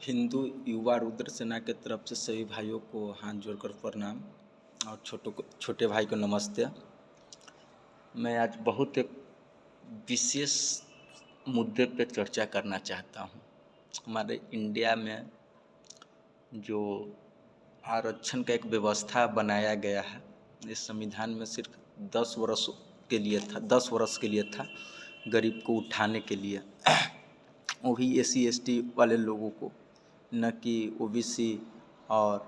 हिंदू युवा रुद्र सेना के तरफ से सभी भाइयों को हाथ जोड़कर प्रणाम और छोटे भाई को नमस्ते। मैं आज बहुत एक विशेष मुद्दे पे चर्चा करना चाहता हूँ। हमारे इंडिया में जो आरक्षण का एक व्यवस्था बनाया गया है, इस संविधान में सिर्फ 10 वर्ष के लिए था, 10 वर्ष के लिए था गरीब को उठाने के लिए, वो भी SC ST वाले लोगों को, न कि OBC और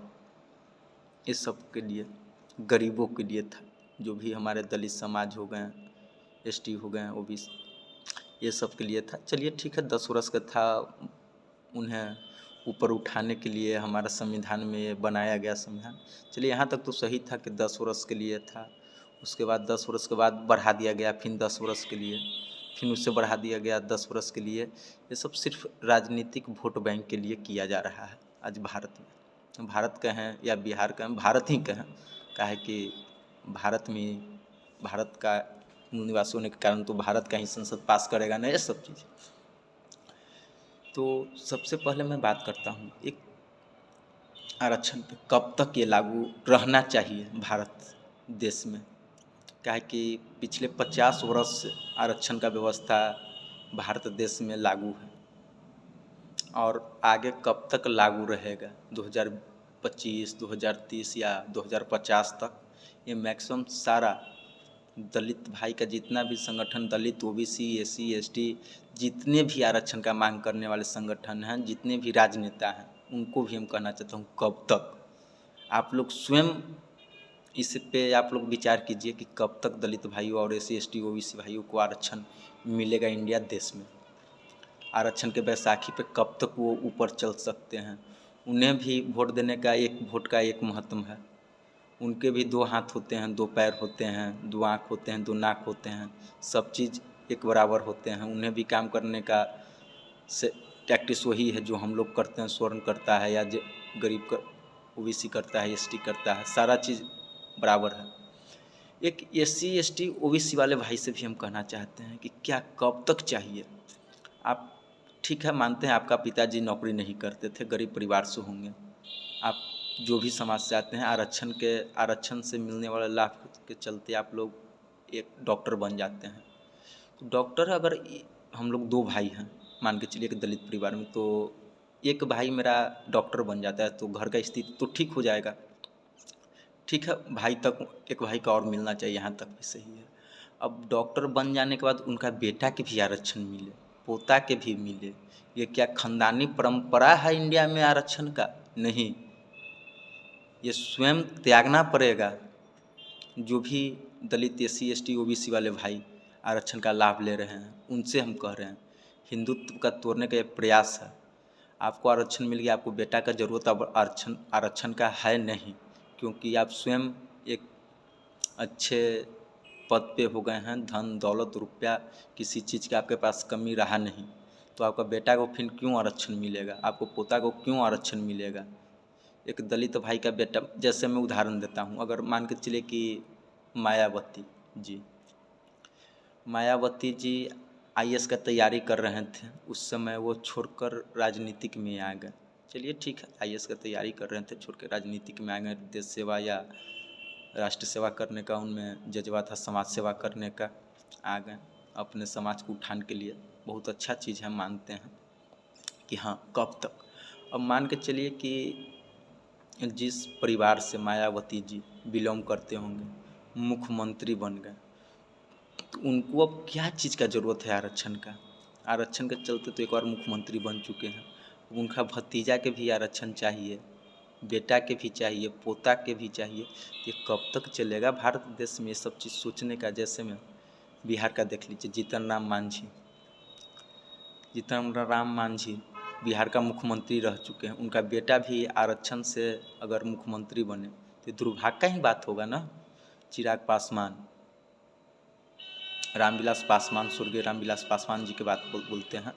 इस सब के लिए, गरीबों के लिए था। जो भी हमारे दलित समाज हो गए, ST हो गए, OBC, ये सब के लिए था। चलिए ठीक है, 10 वर्ष का था, उन्हें ऊपर उठाने के लिए हमारा संविधान में ये बनाया गया संविधान। चलिए यहाँ तक तो सही था कि 10 वर्ष के लिए था। उसके बाद 10 वर्ष के बाद बढ़ा दिया गया, फिर 10 वर्ष के लिए, फिर उससे बढ़ा दिया गया 10 वर्ष के लिए। ये सब सिर्फ राजनीतिक वोट बैंक के लिए किया जा रहा है आज भारत में। भारत कहें या बिहार कहें, भारत ही कहें, काहे कि भारत में, भारत का निवासी होने के कारण तो भारत का ही संसद पास करेगा ना ये सब चीज़। तो सबसे पहले मैं बात करता हूँ एक आरक्षण पे, कब तक ये लागू रहना चाहिए भारत देश में। क्या है कि पिछले 50 वर्ष से आरक्षण का व्यवस्था भारत देश में लागू है और आगे कब तक लागू रहेगा, 2025, 2030 या 2050 तक। ये मैक्सिमम सारा दलित भाई का जितना भी संगठन, दलित, OBC, SC ST, जितने भी आरक्षण का मांग करने वाले संगठन हैं, जितने भी राजनेता हैं, उनको भी हम कहना चाहता हूँ, कब तक आप लोग स्वयं इस पे आप लोग विचार कीजिए कि कब तक दलित भाइयों और SC ST OBC भाइयों को आरक्षण मिलेगा इंडिया देश में। आरक्षण के बैसाखी पे कब तक वो ऊपर चल सकते हैं। उन्हें भी वोट देने का, एक वोट का एक महत्व है। उनके भी 2 हाथ होते हैं, 2 पैर होते हैं, 2 आँख होते हैं, 2 नाक होते हैं, सब चीज़ एक बराबर होते हैं। उन्हें भी काम करने का से प्रैक्टिस वही है जो हम लोग करते हैं, स्वर्ण करता है या गरीब का OBC करता है, ST करता है, सारा चीज़ बराबर है। एक SC ST OBC वाले भाई से भी हम कहना चाहते हैं कि क्या कब तक चाहिए। आप ठीक है, मानते हैं आपका पिताजी नौकरी नहीं करते थे, गरीब परिवार से होंगे, आप जो भी समाज से आते हैं, आरक्षण से मिलने वाले लाभ के चलते आप लोग एक डॉक्टर बन जाते हैं। तो डॉक्टर, अगर हम लोग 2 भाई हैं, मान के चलिए एक दलित परिवार में, तो एक भाई मेरा डॉक्टर बन जाता है तो घर का स्थिति तो ठीक हो जाएगा। ठीक है, भाई तक एक भाई का और मिलना चाहिए, यहाँ तक भी सही है। अब डॉक्टर बन जाने के बाद उनका बेटा के भी आरक्षण मिले, पोता के भी मिले, ये क्या खानदानी परंपरा है इंडिया में आरक्षण का? नहीं, ये स्वयं त्यागना पड़ेगा। जो भी दलित, SC ST OBC वाले भाई आरक्षण का लाभ ले रहे हैं, उनसे हम कह रहे हैं, हिंदुत्व का तोड़ने का एक प्रयास है। आपको आरक्षण मिल गया, आपको बेटा का ज़रूरत अब आरक्षण का है नहीं, क्योंकि आप स्वयं एक अच्छे पद पे हो गए हैं, धन दौलत रुपया किसी चीज़ का आपके पास कमी रहा नहीं, तो आपका बेटा को फिर क्यों आरक्षण मिलेगा, आपको पोता को क्यों आरक्षण मिलेगा। एक दलित भाई का बेटा, जैसे मैं उदाहरण देता हूँ, अगर मान के चलिए कि मायावती जी IAS का तैयारी कर रहे थे, उस समय वो छोड़कर राजनीतिक में आ गए। चलिए ठीक है, IAS का तैयारी कर रहे थे, छोड़ के राजनीतिक में आ गए, देश सेवा या राष्ट्र सेवा करने का उनमें जज्बा था, समाज सेवा करने का, आ गए अपने समाज को उठाने के लिए। बहुत अच्छा चीज़ है, मानते हैं कि हाँ, कब तक। अब मान के चलिए कि जिस परिवार से मायावती जी बिलोंग करते होंगे, मुख्यमंत्री बन गए, तो उनको अब क्या चीज़ का ज़रूरत है आरक्षण का। आरक्षण के चलते तो एक बार मुख्यमंत्री बन चुके हैं, उनका भतीजा के भी आरक्षण चाहिए, बेटा के भी चाहिए, पोता के भी चाहिए। ये कब तक चलेगा भारत देश में ये सब चीज़ सोचने का। जैसे में बिहार का देख लीजिए, जीतन राम मांझी बिहार का मुख्यमंत्री रह चुके हैं, उनका बेटा भी आरक्षण से अगर मुख्यमंत्री बने तो दुर्भाग्य का ही बात होगा ना। चिराग पासवान, रामविलास पासवान, स्वर्गीय रामविलास पासवान जी की बात बोलते हैं,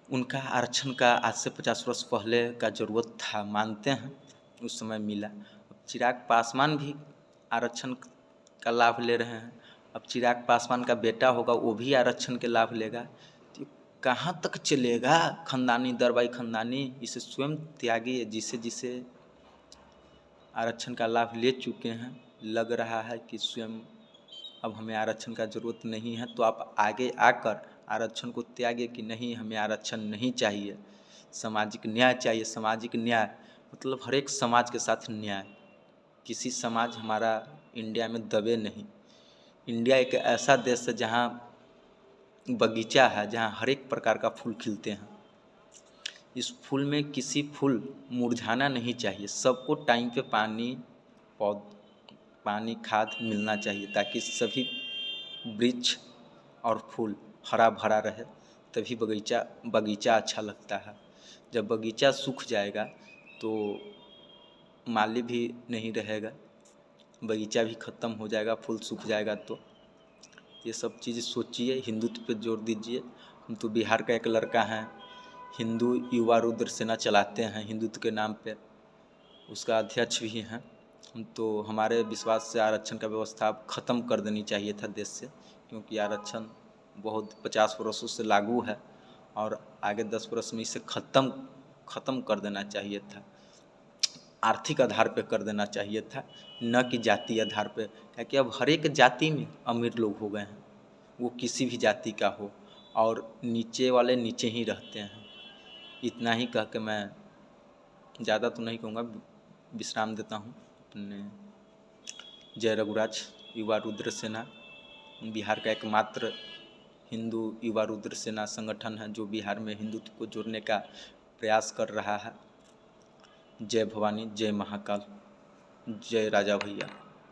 उनका आरक्षण का आज से 50 वर्ष पहले का ज़रूरत था, मानते हैं उस समय मिला। अब चिराग पासवान भी आरक्षण का लाभ ले रहे हैं, अब चिराग पासवान का बेटा होगा, वो भी आरक्षण के लाभ लेगा। तो कहाँ तक चलेगा खानदानी दरबाई खानदानी? इसे स्वयं त्यागिए। जिसे जिसे आरक्षण का लाभ ले चुके हैं, लग रहा है कि स्वयं अब हमें आरक्षण का ज़रूरत नहीं है, तो आप आगे आकर आरक्षण को त्यागिए कि नहीं, हमें आरक्षण नहीं चाहिए, सामाजिक न्याय चाहिए। सामाजिक न्याय मतलब हर एक समाज के साथ न्याय। किसी समाज हमारा इंडिया में दबे नहीं। इंडिया एक ऐसा देश है जहाँ बगीचा है, जहाँ हर एक प्रकार का फूल खिलते हैं। इस फूल में किसी फूल मुरझाना नहीं चाहिए। सबको टाइम पे पानी खाद मिलना चाहिए, ताकि सभी वृक्ष और फूल हरा भरा रहे, तभी बगीचा अच्छा लगता है। जब बगीचा सूख जाएगा तो माली भी नहीं रहेगा, बगीचा भी ख़त्म हो जाएगा, फूल सूख जाएगा। तो ये सब चीज़ सोचिए, हिंदुत्व पे जोर दीजिए। हम तो बिहार का एक लड़का है, हिंदू युवा रुद्र सेना चलाते हैं हिंदुत्व के नाम पे, उसका अध्यक्ष भी हैं। तो हमारे विश्वास से आरक्षण का व्यवस्था ख़त्म कर देनी चाहिए था देश से, क्योंकि आरक्षण बहुत 50 वर्षों से लागू है और आगे 10 वर्ष में इसे ख़त्म कर देना चाहिए था। आर्थिक आधार पे कर देना चाहिए था, न कि जाति आधार पे। क्योंकि अब हर एक जाति में अमीर लोग हो गए हैं, वो किसी भी जाति का हो, और नीचे वाले नीचे ही रहते हैं। इतना ही कह के मैं ज़्यादा तो नहीं कहूँगा, विश्राम देता हूँ अपने। जय रघुराज युवा रुद्र सेना बिहार का एकमात्र हिंदू युवा रुद्र सेना संगठन है जो बिहार में हिंदुत्व को जोड़ने का प्रयास कर रहा है। जय भवानी, जय महाकाल, जय राजा भैया।